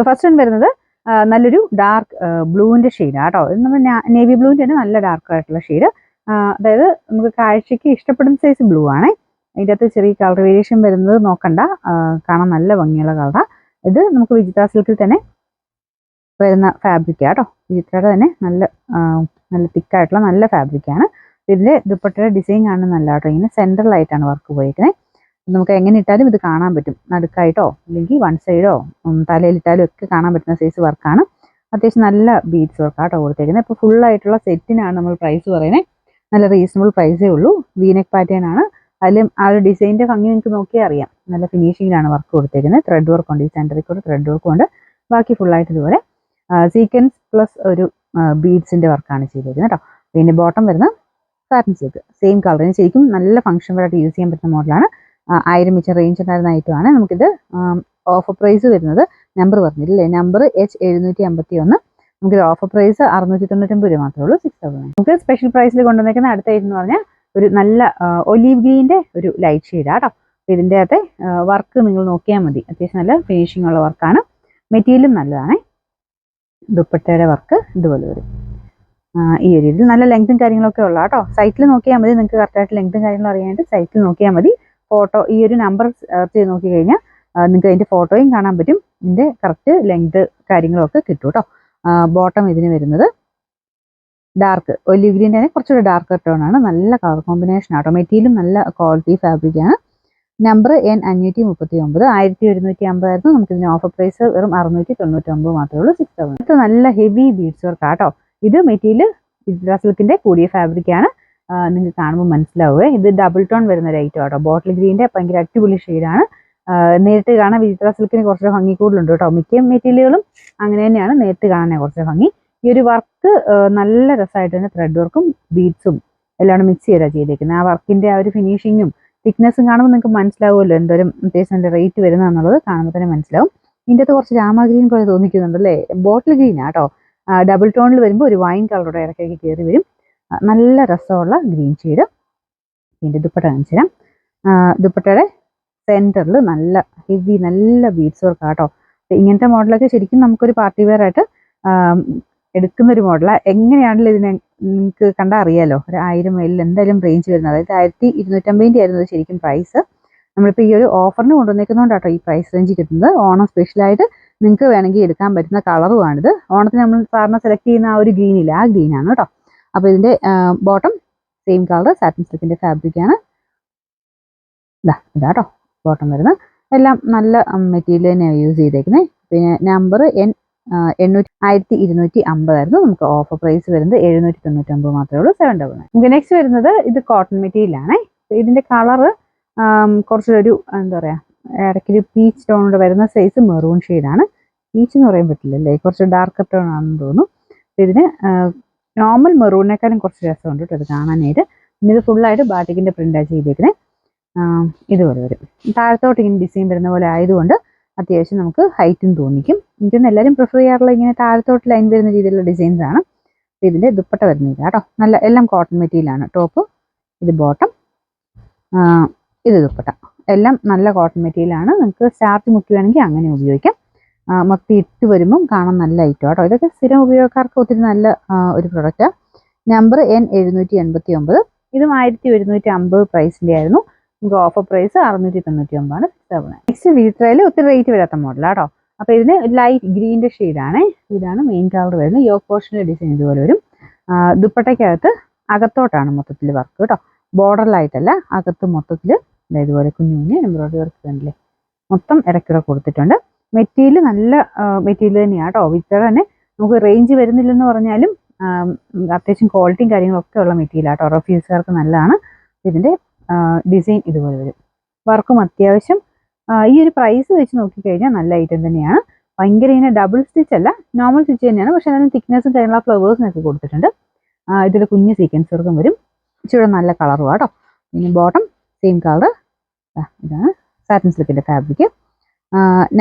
First one വരുന്നത് നല്ലൊരു dark ബ്ലൂവിൻ്റെ ഷെയ്ഡാണ് കേട്ടോ. ഇത് നമ്മൾ നേവി ബ്ലൂവിൻ്റെ തന്നെ നല്ല ഡാർക്ക് ആയിട്ടുള്ള ഷെയ്ഡ്. അതായത് നമുക്ക് കാഴ്ചയ്ക്ക് ഇഷ്ടപ്പെടുന്ന സൈസ് ബ്ലൂ ആണ്. അതിൻ്റെ അകത്ത് ചെറിയ കളർ വേരിയേഷൻ വരുന്നത് നോക്കണ്ട, കാണാൻ നല്ല ഭംഗിയുള്ള കളറാണ്. ഇത് നമുക്ക് വിചിത്ര സിൽക്കിൽ തന്നെ വരുന്ന ഫാബ്രിക്കാണ് കേട്ടോ. വിചിത്രയുടെ തന്നെ നല്ല നല്ല തിക്കായിട്ടുള്ള നല്ല ഫാബ്രിക്കാണ്. ഇതിൻ്റെ ദുപ്പട്ടയുടെ ഡിസൈൻ കാണുന്നത് നല്ല കേട്ടോ. ഇങ്ങനെ സെൻട്രലായിട്ടാണ് വർക്ക് പോയിരിക്കുന്നത്. നമുക്ക് എങ്ങനെ ഇട്ടാലും ഇത് കാണാൻ പറ്റും, നടുക്കായിട്ടോ അല്ലെങ്കിൽ വൺ സൈഡോ തലയിലിട്ടാലും ഒക്കെ കാണാൻ പറ്റുന്ന സൈസ് വർക്കാണ്. അത്യാവശ്യം നല്ല ബീഡ്സ് വർക്കാണ് കേട്ടോ കൊടുത്തേക്കുന്നത്. ഇപ്പോൾ ഫുള്ളായിട്ടുള്ള സെറ്റിനാണ് നമ്മൾ പ്രൈസ് പറയുന്നത്. നല്ല റീസണബിൾ പ്രൈസേ ഉള്ളൂ. വീനെക്ക് പാറ്റേൺ ആണ്. അതിലും ആ ഒരു ഡിസൈനിൻ്റെ ഭംഗി നിങ്ങൾക്ക് നോക്കിയാൽ അറിയാം. നല്ല ഫിനിഷിങ്ങിലാണ് വർക്ക് കൊടുത്തേക്കുന്നത്. ത്രെഡ് വർക്ക് ഉണ്ട്, ഈ സെൻറ്ററിൽ കൂടെ ത്രെഡ് വർക്കും ഉണ്ട്. ബാക്കി ഫുള്ളായിട്ട് ഇതുപോലെ സീക്വൻസ് പ്ലസ് ഒരു ബീഡ്സിൻ്റെ വർക്കാണ് ചെയ്തേക്കുന്നത് കേട്ടോ. പിന്നെ ബോട്ടം വരുന്ന സാറ്റിൻ സിൽക്ക് സെയിം കളറിന് ശരിക്കും നല്ല ഫംഗ്ഷൻ ആയിട്ട് യൂസ് ചെയ്യാൻ പറ്റുന്ന മോഡലാണ്. 1000 മീറ്റർ റേഞ്ച് ഉണ്ടായിരുന്ന ഐറ്റമാണ്. നമുക്കിത് ഓഫർ പ്രൈസ് വരുന്നത് നമ്പർ പറഞ്ഞില്ലേ, നമ്പർ H751. നമുക്കിത് ഓഫർ പ്രൈസ് 699 രൂപ മാത്രമേ ഉള്ളൂ. 6000. നമുക്ക് സ്പെഷ്യൽ പ്രൈസിൽ കൊണ്ടുവന്നേക്കുന്ന അടുത്ത ഐറ്റം എന്ന് പറഞ്ഞാൽ ഒരു നല്ല ഒലീവ് ഗ്രീൻ്റെ ഒരു ലൈറ്റ് ഷെയ്ഡാണ് കേട്ടോ. ഇതിൻ്റെ അകത്തെ വർക്ക് നിങ്ങൾ നോക്കിയാൽ മതി. അത്യാവശ്യം നല്ല ഫിനിഷിംഗ് ഉള്ള വർക്കാണ്. മെറ്റീരിയലും നല്ലതാണ്. ദുപ്പട്ടയുടെ വർക്ക് ഇതുപോലെ വരും. ഈ ഒരു രീതിയിൽ നല്ല ലെങ്തും കാര്യങ്ങളൊക്കെ ഉള്ള കേട്ടോ. സൈറ്റിൽ നോക്കിയാൽ മതി, നിങ്ങൾക്ക് കറക്റ്റായിട്ട് ലെങ്തും കാര്യങ്ങളും അറിയാനായിട്ട് സൈറ്റിൽ നോക്കിയാൽ മതി. ഫോട്ടോ ഈ ഒരു നമ്പർ സെർച്ച് ചെയ്ത് നോക്കി കഴിഞ്ഞാൽ നിങ്ങൾക്ക് അതിൻ്റെ ഫോട്ടോയും കാണാൻ പറ്റും. ഇതിൻ്റെ കറക്റ്റ് ലെങ്ത് കാര്യങ്ങളൊക്കെ കിട്ടും കേട്ടോ. ബോട്ടം ഇതിന് വരുന്നത് ഡാർക്ക് ഒലിവ് ഗ്രീൻ്റെ തന്നെ കുറച്ചുകൂടി ഡാർക്ക് ടോൺ ആണ്. നല്ല കളർ കോമ്പിനേഷൻ ആട്ടോ. മെറ്റീരിയലും നല്ല ക്വാളിറ്റി ഫാബ്രിക്കാണ്. Number N539. 1150 ആയിരുന്നു. നമുക്കിതിന് ഓഫർ പ്രൈസ് വെറും 699 മാത്രമേ ഉള്ളൂ. 6000. അടുത്ത നല്ല ഹെവി ബീഡ്സ് വർക്ക് ആട്ടോ. ഇത് മെറ്റീരിയൽ വിചിത്ര സിൽക്കിൻ്റെ കൂടിയ ഫാബ്രിക്കാണ്. നിങ്ങൾക്ക് കാണുമ്പോൾ മനസ്സിലാവുക. ഇത് ഡബിൾ ടോൺ വരുന്ന ഒരു ഐറ്റം ആട്ടോ. ബോട്ടിൽ ഗ്രീൻ്റെ ഭയങ്കര അടിപൊളി ഷെയ്ഡാണ്. നേരിട്ട് കാണാൻ വിചിത്ര സിൽക്കിന് കുറച്ച് ഭംഗി കൂടുതലുണ്ട് കേട്ടോ. മിക്ക മെറ്റീരിയലുകളും അങ്ങനെ തന്നെയാണ്, നേരിട്ട് കാണാൻ കുറച്ച് ഭംഗി. ഈ ഒരു വർക്ക് നല്ല രസമായിട്ട് തന്നെ ത്രെഡ് വർക്കും ബീഡ്സും എല്ലാം മിക്സ് ചെയ്താണ് ചെയ്തേക്കുന്നത്. ആ വർക്കിൻ്റെ ആ ഒരു ഫിനിഷിങ്ങും തിക്നെസ്സും കാണുമ്പോൾ നിങ്ങൾക്ക് മനസ്സിലാവുമല്ലോ എന്തോരം അത്യാവശ്യം നല്ല റേറ്റ് വരുന്നതെന്നുള്ളത് കാണുമ്പോൾ തന്നെ മനസ്സിലാവും. ഇതിൻ്റെ അകത്ത് കുറച്ച് രാമ ഗ്രീൻ പോലെ തോന്നിക്കുന്നുണ്ടല്ലേ. ബോട്ടിൽ ഗ്രീനാണ് കേട്ടോ. ഡബിൾ ടോണിൽ വരുമ്പോൾ ഒരു വൈൻ കളറോടെ ഇടയ്ക്കൊക്കെ കയറി വരും. നല്ല രസമുള്ള ഗ്രീൻ ഷെയ്ഡ്. ഇതിൻ്റെ ദുപ്പട്ട കാണിച്ചു തരാം. ദുപ്പട്ടയുടെ സെൻറ്ററിൽ നല്ല ഹെവി നല്ല ബീഡ്സ് വർക്ക് ആട്ടോ. ഇങ്ങനത്തെ മോഡലൊക്കെ ശരിക്കും നമുക്കൊരു പാർട്ടി വെയർ ആയിട്ട് എടുക്കുന്നൊരു മോഡലാണ്. എങ്ങനെയാണെങ്കിലും ഇതിനെ നിങ്ങൾക്ക് കണ്ടാൽ അറിയാലോ. ഒരു 1000 മേലിൽ എന്തായാലും റേഞ്ച് വരുന്നത്. അതായത് 1250 ആയിരുന്നു ശരിക്കും പ്രൈസ്. നമ്മളിപ്പോൾ ഈ ഒരു ഓഫറിന് കൊണ്ടുവന്നേക്കുന്നതുകൊണ്ടാട്ടോ ഈ പ്രൈസ് റേഞ്ച് കിട്ടുന്നത്. ഓണം സ്പെഷ്യലായിട്ട് നിങ്ങൾക്ക് വേണമെങ്കിൽ എടുക്കാൻ പറ്റുന്ന കളറുമാണിത്. ഓണത്തിന് നമ്മൾ സാറിന് സെലക്ട് ചെയ്യുന്ന ആ ഒരു ഗ്രീനില്ല, ആ ഗ്രീനാണ് കേട്ടോ. അപ്പോൾ ഇതിൻ്റെ ബോട്ടം സെയിം കളർ സാറ്റിൻ സിൽക്കിൻ്റെ ഫാബ്രിക്കാണ്. ഇതാട്ടോ ബോട്ടം വരുന്നത്. എല്ലാം നല്ല മെറ്റീരിയൽ തന്നെയാണ് യൂസ് ചെയ്തേക്കുന്നത്. പിന്നെ നമ്പർ N1250 ആയിരുന്നു. നമുക്ക് ഓഫർ പ്രൈസ് വരുന്നത് 799 മാത്രമേ ഉള്ളൂ. 700. നമുക്ക് നെക്സ്റ്റ് വരുന്നത് ഇത് കോട്ടൺ മെറ്റീരിയലാണ്. ഇതിൻ്റെ കളറ് കുറച്ചൊരു എന്താ പറയുക, ഇടയ്ക്കൊരു പീച്ച് ടോണോട് വരുന്ന സൈസ് മെറൂൺ ഷെയ്ഡാണ്. പീച്ച് എന്ന് പറയാൻ പറ്റില്ലല്ലേ, കുറച്ച് ഡാർക്ക് ടോൺ ആണെന്ന് തോന്നുന്നു. അപ്പോൾ ഇതിന് നോർമൽ മെറൂണിനേക്കാളും കുറച്ച് രസമുണ്ട് കേട്ടോ ഇത് കാണാനായിട്ട്. പിന്നെ ഇത് ഫുള്ളായിട്ട് ബാറ്റിക്കിൻ്റെ പ്രിൻ്റാണ് ചെയ്തേക്കുന്നത്. ഇതുപോലെ വരും. താഴത്തോട്ട് ഇങ്ങനെ ഡിസൈൻ വരുന്ന പോലെ ആയതുകൊണ്ട് അത്യാവശ്യം നമുക്ക് ഹൈറ്റും തോന്നിക്കും. എനിക്കൊന്ന് എല്ലാവരും പ്രിഫർ ചെയ്യാറുള്ള ഇങ്ങനെ താഴത്തോട്ട് ലൈൻ വരുന്ന രീതിയിലുള്ള ഡിസൈൻസ് ആണ്. അപ്പോൾ ഇതിൻ്റെ ദുപ്പട്ട വരുന്നില്ല കേട്ടോ. നല്ല എല്ലാം കോട്ടൺ മെറ്റീരിയലാണ്. ടോപ്പ്, ഇത് ബോട്ടം, ഇത് ദുപ്പട്ട, എല്ലാം നല്ല കോട്ടൺ മെറ്റീരിയലാണ്. നിങ്ങൾക്ക് സ്റ്റാർച്ച് മുക്കി വേണമെങ്കിൽ അങ്ങനെ ഉപയോഗിക്കാം. മൊത്തം ഇട്ട് വരുമ്പം കാണാൻ നല്ല ഐറ്റം കേട്ടോ. ഇതൊക്കെ സ്ഥിരം ഉപയോഗക്കാർക്ക് ഒത്തിരി നല്ല ഒരു പ്രൊഡക്റ്റാണ്. Number N789. ഇതും 1150 പ്രൈസിൻ്റെ ആയിരുന്നു. നമുക്ക് ഓഫർ പ്രൈസ് 699 ആണ്. നെക്സ്റ്റ് വിചിത്രയിൽ ഒത്തിരി റേറ്റ് വരാത്ത മോഡലാണ് കേട്ടോ. അപ്പോൾ ഇതിന് ലൈറ്റ് ഗ്രീൻ്റെ ഷെയ്ഡാണ്. ഇതാണ് മെയിൻ കളർ വരുന്നത്. യോക്ക് പോർഷനിലെ ഡിസൈൻ ഇതുപോലെ വരും. ദുപ്പട്ടയ്ക്കകത്ത് അകത്തോട്ടാണ് മൊത്തത്തിൽ വർക്ക് കേട്ടോ. ബോർഡറിലായിട്ടല്ല, അകത്ത് മൊത്തത്തിൽ ഇതുപോലെ കുഞ്ഞു കുഞ്ഞ് എംബ്രോയിഡറി വർക്ക് കണ്ടില്ലേ, മൊത്തം ഇടയ്ക്കിടെ കൊടുത്തിട്ടുണ്ട്. മെറ്റീരിയൽ നല്ല മെറ്റീരിയൽ തന്നെയാണ് കേട്ടോ. വിചിത്ര തന്നെ നമുക്ക് റേഞ്ച് വരുന്നില്ലെന്ന് പറഞ്ഞാലും അത്യാവശ്യം ക്വാളിറ്റിയും കാര്യങ്ങളൊക്കെ ഉള്ള മെറ്റീരിയലാണ് കേട്ടോ. റഫ്യൂസുകാർക്ക് നല്ലതാണ്. ഇതിൻ്റെ ഡിസൈൻ ഇതുപോലെ വരും. വർക്കും അത്യാവശ്യം ഈ ഒരു പ്രൈസ് വെച്ച് നോക്കിക്കഴിഞ്ഞാൽ നല്ല ഐറ്റം തന്നെയാണ്. ഭയങ്കര ഇങ്ങനെ ഡബിൾ സ്റ്റിച്ച് അല്ല, നോർമൽ സ്റ്റിച്ച് തന്നെയാണ്. പക്ഷേ അതിന് തിക്നെസ്സും കാര്യമുള്ള ഫ്ലവേഴ്സിനൊക്കെ കൊടുത്തിട്ടുണ്ട്. ഇതിൽ കുഞ്ഞ് സീക്വൻസ് വർക്കും വരും. ഇച്ചിരി നല്ല കളറും കേട്ടോ. പിന്നെ ബോട്ടം സെയിം കളർ. ഇതാണ് സാറ്റിൻ സിൽക്കിൻ്റെ ഫാബ്രിക്.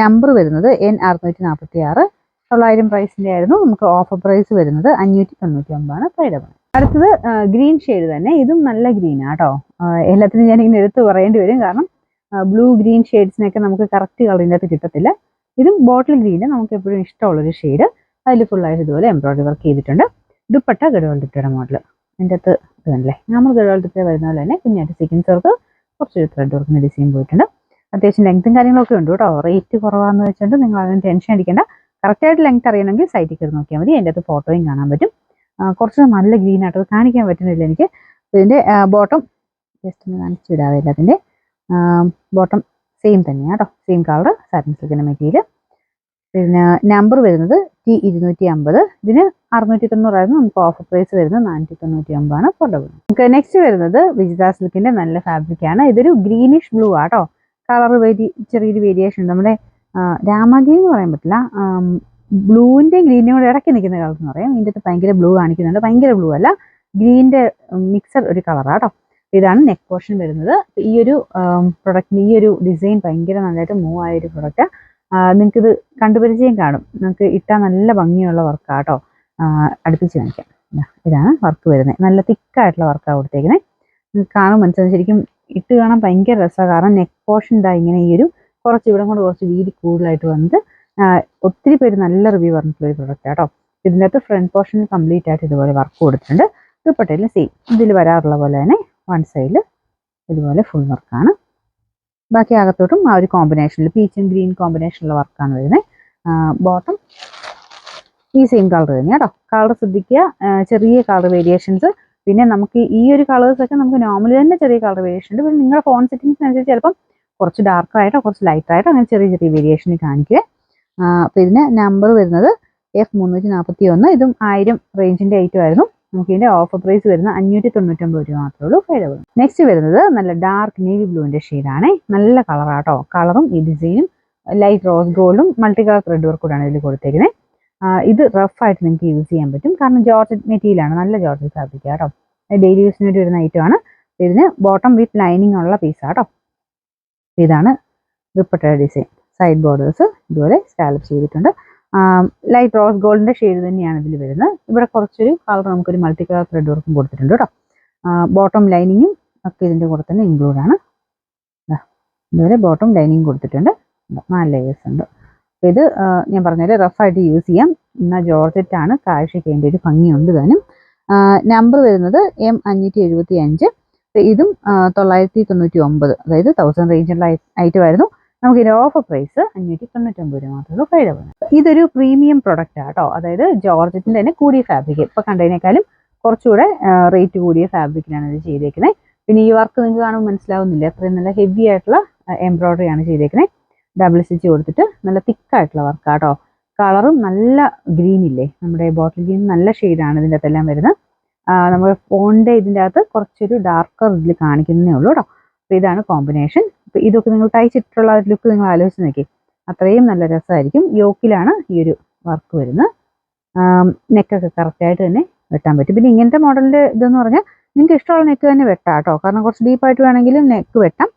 നമ്പർ വരുന്നത് N646. 900 പ്രൈസിൻ്റെ ആയിരുന്നു. നമുക്ക് ഓഫർ പ്രൈസ് വരുന്നത് 599 ആണ്. പ്രൈഡമാണ്. അടുത്തത് ഗ്രീൻ ഷെയ്ഡ് തന്നെ. ഇതും നല്ല ഗ്രീനാണ് കേട്ടോ. എല്ലാത്തിനും ഞാനിങ്ങനെ എടുത്ത് പറയേണ്ടി വരും, കാരണം ബ്ലൂ ഗ്രീൻ ഷെയ്ഡ്സിനൊക്കെ നമുക്ക് കറക്റ്റ് കളറിൻ്റെ അകത്ത് കിട്ടത്തില്ല. ഇതും ബോട്ടിൽ ഗ്രീന് നമുക്ക് എപ്പോഴും ഇഷ്ടമുള്ളൊരു ഷെയ്ഡ്. അതിൽ ഫുള്ളായിട്ട് ഇതുപോലെ എംബ്രോയിഡറി വർക്ക് ചെയ്തിട്ടുണ്ട്. ദുപ്പട്ട ഗഡോൾ ദുപ്പട്ടയുടെ മോഡൽ. അതിൻ്റെ അകത്ത് ഇതല്ലേ നമ്മൾ ഗഡോൾ ദുപ്പട്ട വരുന്ന പോലെ തന്നെ കുഞ്ഞായിട്ട് സീക്വൻസ് വർക്ക്, കുറച്ചൊരു ത്രെഡ് വർക്കിന് ഡിസൈൻ പോയിട്ടുണ്ട്. അത്യാവശ്യം ലെങ്ത്തും കാര്യങ്ങളൊക്കെ ഉണ്ട് കേട്ടോ. റേറ്റ് കുറവാന്ന് വെച്ചിട്ട് നിങ്ങൾ അതിന് ടെൻഷൻ അടിക്കേണ്ട. കറക്റ്റായിട്ട് ലെങ്ത് അറിയണമെങ്കിൽ സൈറ്റിൽ കയറി നോക്കിയാൽ മതി. അതിൻ്റെ അകത്ത് ഫോട്ടോയും കാണാൻ പറ്റും. കുറച്ച് നല്ല ഗ്രീൻ ആയിട്ട് അത് കാണിക്കാൻ പറ്റുന്നില്ല എനിക്ക്. ഇതിൻ്റെ ബോട്ടം ജസ്റ്റ് ഒന്ന് കാണിച്ചു വിടാതെ അതിൻ്റെ ബോട്ടം സെയിം തന്നെയാണ് കേട്ടോ. സെയിം കളർ സാറ്റിൻ സിൽക്കിൻ്റെ മെറ്റീരിയൽ. പിന്നെ നമ്പർ വരുന്നത് T250. ഇതിന് 690 ആയിരുന്നു. നമുക്ക് ഓഫർ പ്രൈസ് വരുന്നത് 495 ആണ് അഫോർഡബിൾ. നമുക്ക് നെക്സ്റ്റ് വരുന്നത് വിജിത സിൽക്കിൻ്റെ നല്ല ഫാബ്രിക്കാണ്. ഇതൊരു ഗ്രീനിഷ് ബ്ലൂ ആട്ടോ. കളർ ചെറിയൊരു വേരിയേഷൻ ഉണ്ട്. നമ്മുടെ രാമഗ്രീൻ എന്ന് പറയാൻ പറ്റില്ല, ബ്ലൂവിൻ്റെയും ഗ്രീനും കൂടെ ഇടയ്ക്ക് നിൽക്കുന്ന കളർ എന്ന് പറയാം. ഇതിൻ്റെ അകത്ത് ഭയങ്കര ബ്ലൂ കാണിക്കുന്നുണ്ട്. ഭയങ്കര ബ്ലൂ അല്ല, ഗ്രീൻ്റെ മിക്സഡ് ഒരു കളറാട്ടോ. ഇതാണ് നെക്ക് പോർഷൻ വരുന്നത്. ഈ ഒരു പ്രൊഡക്റ്റിന് ഈ ഒരു ഡിസൈൻ ഭയങ്കര നല്ലതായിട്ട് മൂവ് ആയ ഒരു പ്രൊഡക്റ്റ്. നിങ്ങൾക്കിത് കണ്ടുപരിചയം കാണും. നിങ്ങൾക്ക് ഇട്ടാൽ നല്ല ഭംഗിയുള്ള വർക്കാട്ടോ. അടുപ്പിച്ച് കാണിക്കാം. ഇതാണ് വർക്ക് വരുന്നത്. നല്ല തിക്കായിട്ടുള്ള വർക്കാണ് കൊടുത്തേക്കുന്നത്. നിങ്ങൾക്ക് കാണും മനസ്സിലാവും. ശരിക്കും ഇട്ട് കാണാൻ ഭയങ്കര രസമാണ്. കാരണം നെക്ക് പോർഷൻ ഇതാ ഇങ്ങനെ ഈ ഒരു കുറച്ച് ഇവിടെ കൊണ്ട് കുറച്ച് വീതി കൂടുതലായിട്ട് വന്നിട്ട് ഒത്തിരി പേര് നല്ല റിവ്യൂ പറഞ്ഞിട്ടുള്ള ഒരു പ്രൊഡക്റ്റ് ആട്ടോ. ഇതിൻ്റെ അകത്ത് ഫ്രണ്ട് പോർഷനിൽ കംപ്ലീറ്റ് ആയിട്ട് ഇതുപോലെ വർക്ക് കൊടുത്തിട്ടുണ്ട്. ദുപ്പട്ടയിൽ സെയിം ഇതിൽ വരാറുള്ള പോലെ തന്നെ വൺ സൈഡിൽ ഇതുപോലെ ഫുൾ വർക്കാണ്. ബാക്കി അകത്തോട്ടും ആ ഒരു കോമ്പിനേഷനിൽ പീച്ച് ആൻഡ് ഗ്രീൻ കോമ്പിനേഷനിലുള്ള വർക്കാണ് വരുന്നത്. ബോട്ടം ഈ സെയിം കളർ തന്നെ കേട്ടോ. കളർ ശ്രദ്ധിക്കുക, ചെറിയ കളർ വേരിയേഷൻസ്. പിന്നെ നമുക്ക് ഈ ഒരു കളേഴ്സൊക്കെ നമുക്ക് നോർമലി തന്നെ ചെറിയ കളർ വേരിയേഷൻ ഉണ്ട്. പിന്നെ നിങ്ങളുടെ ഫോൺ സെറ്റിംഗ്സിനനുസരിച്ച് ചിലപ്പം കുറച്ച് ഡാർക്കായിട്ടോ കുറച്ച് ലൈറ്റായിട്ടോ അങ്ങനെ ചെറിയ ചെറിയ വേരിയേഷനിൽ കാണിക്കുക. അപ്പോൾ ഇതിന് നമ്പർ വരുന്നത് F341. ഇതും 1000 റേഞ്ചിൻ്റെ ഐറ്റം ആയിരുന്നു. നമുക്ക് ഇതിൻ്റെ ഓഫർ പ്രൈസ് വരുന്നത് 599 രൂപ മാത്രമേ ഉള്ളൂ. ഫൈലബിൾ. നെക്സ്റ്റ് വരുന്നത് നല്ല ഡാർക്ക് നേവി ബ്ലൂവിൻ്റെ ഷെയ്ഡാണ്. നല്ല കളറാട്ടോ. കളറും ഈ ഡിസൈനും ലൈറ്റ് റോസ് ഗോൾഡും മൾട്ടി കളർ ത്രെഡ് വർക്കൂടാണ് ഇതിൽ കൊടുത്തേക്കുന്നത്. ഇത് റഫായിട്ട് നിങ്ങൾക്ക് യൂസ് ചെയ്യാൻ പറ്റും. കാരണം ജോർജറ്റ് മെറ്റീരിയലാണ്. നല്ല ജോർജറ്റ് ഫാബ്രിക് കേട്ടോ. ഡെയിലി യൂസിന് വേണ്ടി വരുന്ന ഐറ്റമാണ്. ഇതിന് ബോട്ടം വിത്ത് ലൈനിങ് ഉള്ള പീസാട്ടോ. ഇതാണ് ദുപ്പട്ടയുടെ ഡിസൈൻ. സൈഡ് ബോർഡേഴ്സ് ഇതുപോലെ സ്കാലപ്പ് ചെയ്തിട്ടുണ്ട്. ലൈറ്റ് റോസ് ഗോൾഡിൻ്റെ ഷെയ്ഡ് തന്നെയാണ് ഇതിൽ വരുന്നത്. ഇവിടെ കുറച്ചൊരു കളർ നമുക്കൊരു മൾട്ടി കളർ ത്രെഡ് വർക്കും കൊടുത്തിട്ടുണ്ട് കേട്ടോ. ബോട്ടം ലൈനിങ്ങും ഒക്കെ ഇതിൻ്റെ കൂടെ തന്നെ ഇൻക്ലൂഡാണ്. ഇതുവരെ ബോട്ടം ലൈനിങ് കൊടുത്തിട്ടുണ്ട്. 4 ലേയേഴ്സ് ഉണ്ട്. അപ്പോൾ ഇത് ഞാൻ പറഞ്ഞാൽ റഫായിട്ട് യൂസ് ചെയ്യാം. എന്നാൽ ജോർജറ്റ് ആണ്. കാഴ്ചയ്ക്ക് അതിൻ്റെ ഒരു ഭംഗിയുണ്ട് താനും. നമ്പർ വരുന്നത് M575. ഇതും 999, അതായത് 1000 റേഞ്ചുള്ള ഐറ്റം ആയിരുന്നു. നമുക്ക് ഇതിൻ്റെ ഓഫർ പ്രൈസ് 599 രൂപ മാത്രമേ ഫൈലബിൾ. ഇതൊരു പ്രീമിയം പ്രൊഡക്റ്റ് ആട്ടോ. അതായത് ജോർജറ്റിൻ്റെ തന്നെ കൂടിയ ഫാബ്രിക്. ഇപ്പോൾ കണ്ടതിനേക്കാളും കുറച്ചുകൂടെ റേറ്റ് കൂടിയ ഫാബ്രിക്കിനാണ് ഇത് ചെയ്തേക്കുന്നത്. പിന്നെ ഈ വർക്ക് നിങ്ങൾക്ക് കാണുമ്പോൾ മനസ്സിലാവുന്നില്ല, അത്രയും നല്ല ഹെവി ആയിട്ടുള്ള എംബ്രോയിഡറി ആണ് ചെയ്തേക്കുന്നത്. ഡബിൾ സ്റ്റിച്ച് കൊടുത്തിട്ട് നല്ല തിക്കായിട്ടുള്ള വർക്കാട്ടോ. കളറും നല്ല ഗ്രീൻ ഇല്ലേ, നമ്മുടെ ബോട്ടിൽ ഗ്രീൻ നല്ല ഷെയ്ഡാണ് ഇതിൻ്റെ അകത്തെല്ലാം വരുന്നത്. നമ്മുടെ ഫോണിൻ്റെ ഇതിൻ്റെ അകത്ത് കുറച്ചൊരു ഡാർക്കർ ഇതിൽ കാണിക്കുന്നതേ ഉള്ളൂ കേട്ടോ. അപ്പോൾ ഇതാണ് കോമ്പിനേഷൻ. അപ്പോൾ ഇതൊക്കെ നിങ്ങൾ തയ്ച്ചിട്ടുള്ള ലുക്ക് നിങ്ങൾ ആലോചിച്ച് നോക്കി, അത്രയും നല്ല രസമായിരിക്കും. യോക്കിലാണ് ഈ ഒരു വർക്ക് വരുന്നത്. നെക്കൊക്കെ കറക്റ്റായിട്ട് തന്നെ വെട്ടാൻ പറ്റും. പിന്നെ ഇങ്ങനത്തെ മോഡലിൻ്റെ ഇതെന്ന് പറഞ്ഞാൽ നിങ്ങൾക്ക് ഇഷ്ടമുള്ള നെക്ക് തന്നെ വെട്ടാം കേട്ടോ. കാരണം കുറച്ച് ഡീപ്പായിട്ട് വേണമെങ്കിലും നെക്ക് വെട്ടാം.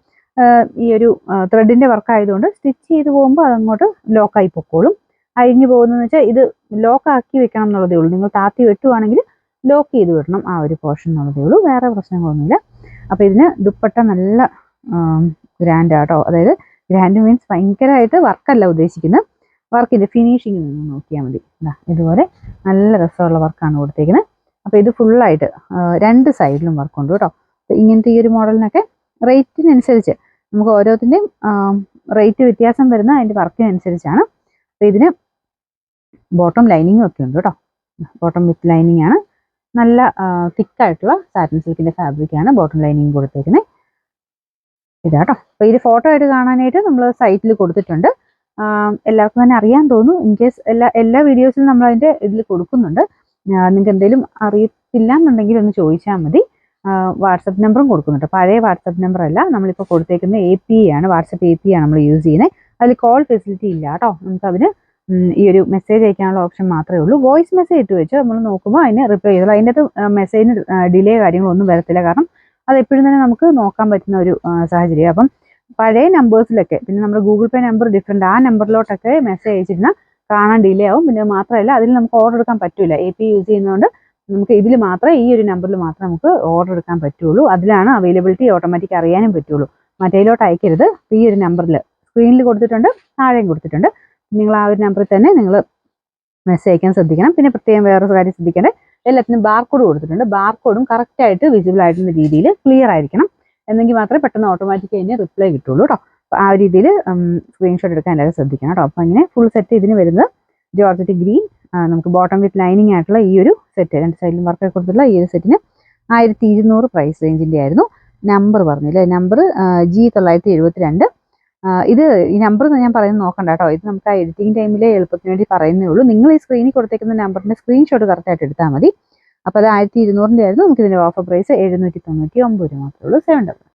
ഈ ഒരു ത്രെഡിൻ്റെ വർക്ക് ആയതുകൊണ്ട് സ്റ്റിച്ച് ചെയ്ത് പോകുമ്പോൾ അതങ്ങോട്ട് ലോക്കായി പൊക്കോളും. അഴിഞ്ഞു പോകുന്നതെന്ന് വെച്ചാൽ ഇത് ലോക്കാക്കി വെക്കണം എന്നുള്ളതേ ഉള്ളൂ. നിങ്ങൾ താത്തി വെട്ടുവാണെങ്കിൽ ലോക്ക് ചെയ്ത് വിടണം, ആ ഒരു പോർഷൻ എന്നുള്ളതേ ഉള്ളൂ. വേറെ പ്രശ്നങ്ങളൊന്നുമില്ല. അപ്പോൾ ഇതിന് ദുപ്പട്ട നല്ല ഗ്രാൻഡ് ആട്ടോ. അതായത് ഗ്രാൻഡ് മീൻസ് ഭയങ്കരമായിട്ട് വർക്കല്ല ഉദ്ദേശിക്കുന്നത്. വർക്കിൻ്റെ ഫിനിഷിങ് നിന്ന് നോക്കിയാൽ മതി. ഇതുപോലെ നല്ല രസമുള്ള വർക്കാണ് കൊടുത്തേക്കുന്നത്. അപ്പോൾ ഇത് ഫുള്ളായിട്ട് 2 സൈഡിലും വർക്കുണ്ട് കേട്ടോ. ഇങ്ങനത്തെ ഈ ഒരു മോഡലിനൊക്കെ റേറ്റിനനുസരിച്ച് നമുക്ക് ഓരോത്തിൻ്റെയും റേറ്റ് വ്യത്യാസം വരുന്ന അതിൻ്റെ വർക്കിനനുസരിച്ചാണ്. അപ്പോൾ ഇതിന് ബോട്ടം ലൈനിങ്ങും ഒക്കെ ഉണ്ട് കേട്ടോ. ബോട്ടം വിത്ത് ലൈനിങ് ആണ്. നല്ല തിക്കായിട്ടുള്ള സാറ്റിൻ സിൽക്കിൻ്റെ ഫാബ്രിക്കാണ് ബോട്ടം ലൈനിങ് കൊടുത്തേക്കുന്നത്. ഇതാട്ടോ. അപ്പോൾ ഇത് ഫോട്ടോ ആയിട്ട് കാണാനായിട്ട് നമ്മൾ സൈറ്റിൽ കൊടുത്തിട്ടുണ്ട്. എല്ലാവർക്കും തന്നെ അറിയാൻ തോന്നും. ഇൻ കേസ് എല്ലാ വീഡിയോസിലും നമ്മൾ അതിൻ്റെ ഇതിൽ കൊടുക്കുന്നുണ്ട്. നിങ്ങൾക്ക് എന്തെങ്കിലും അറിയത്തില്ല എന്നുണ്ടെങ്കിൽ ഒന്ന് ചോദിച്ചാൽ മതി. വാട്സപ്പ് നമ്പറും കൊടുക്കുന്നുണ്ട്. പഴയ വാട്സപ്പ് നമ്പർ അല്ല, നമ്മളിപ്പോൾ കൊടുത്തേക്കുന്ന API ആണ്. വാട്സപ്പ് API ആണ് നമ്മൾ യൂസ് ചെയ്യുന്നത്. അതിൽ കോൾ ഫെസിലിറ്റി ഇല്ല കേട്ടോ. നമുക്ക് അതിന് ഈ ഒരു മെസ്സേജ് അയക്കാനുള്ള ഓപ്ഷൻ മാത്രമേ ഉള്ളൂ. വോയിസ് മെസ്സേജ് ഇട്ട് വെച്ച് നമ്മൾ നോക്കുമ്പോൾ അതിന് റിപ്ലൈ ചെയ്തോളൂ. അതിൻ്റെ അകത്ത് മെസ്സേജിന് ഡിലേ കാര്യങ്ങളൊന്നും വരത്തില്ല. കാരണം അത് എപ്പോഴും തന്നെ നമുക്ക് നോക്കാൻ പറ്റുന്ന ഒരു സാഹചര്യം. അപ്പം പഴയ നമ്പേഴ്സിലൊക്കെ പിന്നെ നമ്മുടെ ഗൂഗിൾ പേ നമ്പർ ഡിഫറെൻറ്റ്, ആ നമ്പറിലോട്ടൊക്കെ മെസ്സേജ് അയച്ചിരുന്നാൽ കാണാൻ ഡിലേ ആവും. പിന്നെ മാത്രമല്ല അതിൽ നമുക്ക് ഓർഡർ എടുക്കാൻ പറ്റില്ല. API യൂസ് ചെയ്യുന്നതുകൊണ്ട് നമുക്ക് ഇതിൽ മാത്രമേ, ഈ ഒരു നമ്പറിൽ മാത്രമേ നമുക്ക് ഓർഡർ എടുക്കാൻ പറ്റുള്ളൂ. അതിലാണ് അവൈലബിലിറ്റി ഓട്ടോമാറ്റിക് അറിയാനും പറ്റുള്ളൂ. മറ്റേലോട്ട് അയക്കരുത്. ഈ ഒരു നമ്പറിൽ സ്ക്രീനിൽ കൊടുത്തിട്ടുണ്ട്, താഴെയും കൊടുത്തിട്ടുണ്ട്. നിങ്ങൾ ആ ഒരു നമ്പറിൽ തന്നെ നിങ്ങൾ മെസ്സേജ് അയക്കാൻ ശ്രദ്ധിക്കണം. പിന്നെ പ്രത്യേകം വേറൊരു കാര്യം ശ്രദ്ധിക്കേണ്ടത്, എല്ലാത്തിനും ബാർകോഡ് കൊടുത്തിട്ടുണ്ട്. ബാർകോഡും കറക്റ്റായിട്ട് വിസിബിൾ ആയിട്ടുള്ള രീതിയിൽ ക്ലിയർ ആയിരിക്കണം. എന്നെങ്കിൽ മാത്രമേ പെട്ടെന്ന് ഓട്ടോമാറ്റിക് അതിന് റിപ്ലൈ കിട്ടുള്ളൂ കേട്ടോ. അപ്പോൾ ആ ഒരു രീതിയിൽ സ്ക്രീൻഷോട്ട് എടുക്കാൻ എല്ലാവരും ശ്രദ്ധിക്കണം കേട്ടോ. അപ്പോൾ അങ്ങനെ ഫുൾ സെറ്റ് ഇതിന് വരുന്നത് ജോർജറ്റ് ഗ്രീൻ, നമുക്ക് ബോട്ടം വിത്ത് ലൈനിങ് ആയിട്ടുള്ള ഈ ഒരു സെറ്റ്, 2 സൈഡിലും വർക്കൊക്കെ കൊടുത്തിട്ടുള്ള ഈ ഒരു സെറ്റിന് 1200 പ്രൈസ് റേഞ്ചിൻ്റെ ആയിരുന്നു. നമ്പർ പറഞ്ഞില്ലേ, നമ്പർ G972. ഇത് ഈ നമ്പർ ഞാൻ പറയുന്നത് നോക്കണ്ട കേട്ടോ. ഇത് നമുക്ക് ആ എഡിറ്റിംഗ് ടൈമിലെ എളുപ്പത്തിന് വേണ്ടി പറയുന്നേ ഉള്ളൂ. നിങ്ങൾ ഈ സ്ക്രീനിൽ കൊടുത്തേക്കുന്ന നമ്പറിന്റെ സ്ക്രീൻഷോട്ട് കറക്റ്റായിട്ട് എടുത്താൽ മതി. അപ്പോൾ അത് 1200 ആയിരുന്നു. നമുക്ക് ഇതിന്റെ ഓഫർ പ്രൈസ് 799 രൂപ മാത്രമേ ഉള്ളൂ. 7